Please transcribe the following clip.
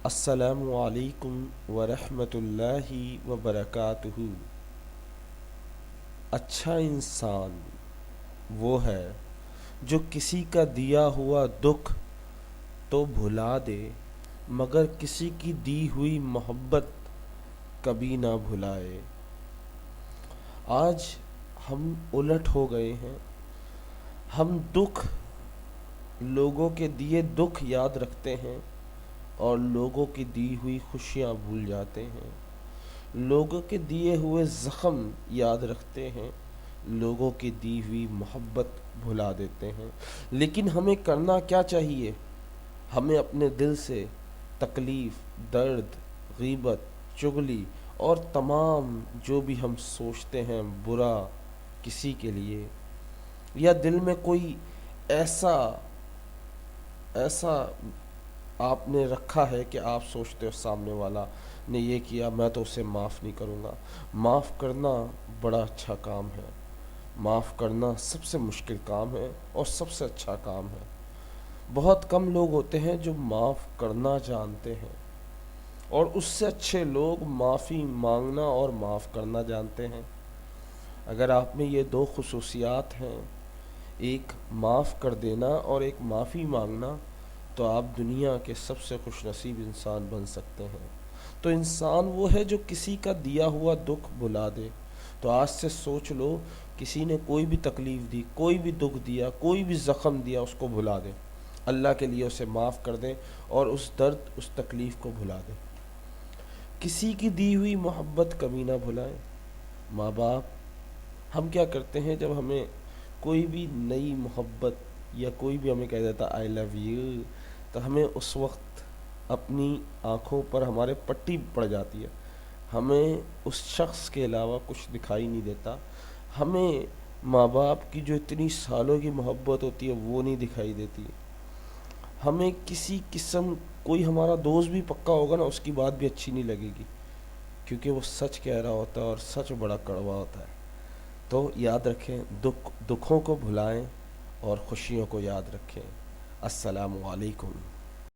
السلام علیکم ورحمۃ اللہ وبرکاتہ۔ اچھا انسان وہ ہے جو کسی کا دیا ہوا دکھ تو بھلا دے، مگر کسی کی دی ہوئی محبت کبھی نہ بھلائے۔ آج ہم الٹ ہو گئے ہیں، ہم لوگوں کے دیے دکھ یاد رکھتے ہیں اور لوگوں کی دی ہوئی خوشیاں بھول جاتے ہیں، لوگوں کے دیے ہوئے زخم یاد رکھتے ہیں، لوگوں کی دی ہوئی محبت بھلا دیتے ہیں۔ لیکن ہمیں کرنا کیا چاہیے؟ ہمیں اپنے دل سے تکلیف، درد، غیبت، چغلی اور تمام جو بھی ہم سوچتے ہیں برا کسی کے لیے، یا دل میں کوئی ایسا آپ نے رکھا ہے کہ آپ سوچتے ہو سامنے والا نے یہ کیا، میں تو اسے معاف نہیں کروں گا۔ معاف کرنا بڑا اچھا کام ہے، معاف کرنا سب سے مشکل کام ہے اور سب سے اچھا کام ہے۔ بہت کم لوگ ہوتے ہیں جو معاف کرنا جانتے ہیں، اور اس سے اچھے لوگ معافی مانگنا اور معاف کرنا جانتے ہیں۔ اگر آپ میں یہ دو خصوصیات ہیں، ایک معاف کر دینا اور ایک معافی مانگنا، تو آپ دنیا کے سب سے خوش نصیب انسان بن سکتے ہیں۔ تو انسان وہ ہے جو کسی کا دیا ہوا دکھ بھلا دے۔ تو آج سے سوچ لو، کسی نے کوئی بھی تکلیف دی، کوئی بھی دکھ دیا، کوئی بھی زخم دیا، اس کو بھلا دیں، اللہ کے لیے اسے معاف کر دیں اور اس درد، اس تکلیف کو بھلا دیں۔ کسی کی دی ہوئی محبت کبھی نہ بھلائیں۔ ماں باپ، ہم کیا کرتے ہیں جب ہمیں کوئی بھی نئی محبت یا کوئی بھی ہمیں کہہ دیتا آئی لو یو، تو ہمیں اس وقت اپنی آنکھوں پر ہمارے پٹی پڑ جاتی ہے، ہمیں اس شخص کے علاوہ کچھ دکھائی نہیں دیتا، ہمیں ماں باپ کی جو اتنی سالوں کی محبت ہوتی ہے وہ نہیں دکھائی دیتی، ہمیں کسی قسم کوئی ہمارا دوست بھی پکا ہوگا نا، اس کی بات بھی اچھی نہیں لگے گی، کیونکہ وہ سچ کہہ رہا ہوتا ہے اور سچ بڑا کڑوا ہوتا ہے۔ تو یاد رکھیں، دکھوں کو بھلائیں اور خوشیوں کو یاد رکھیں۔ السلام علیکم۔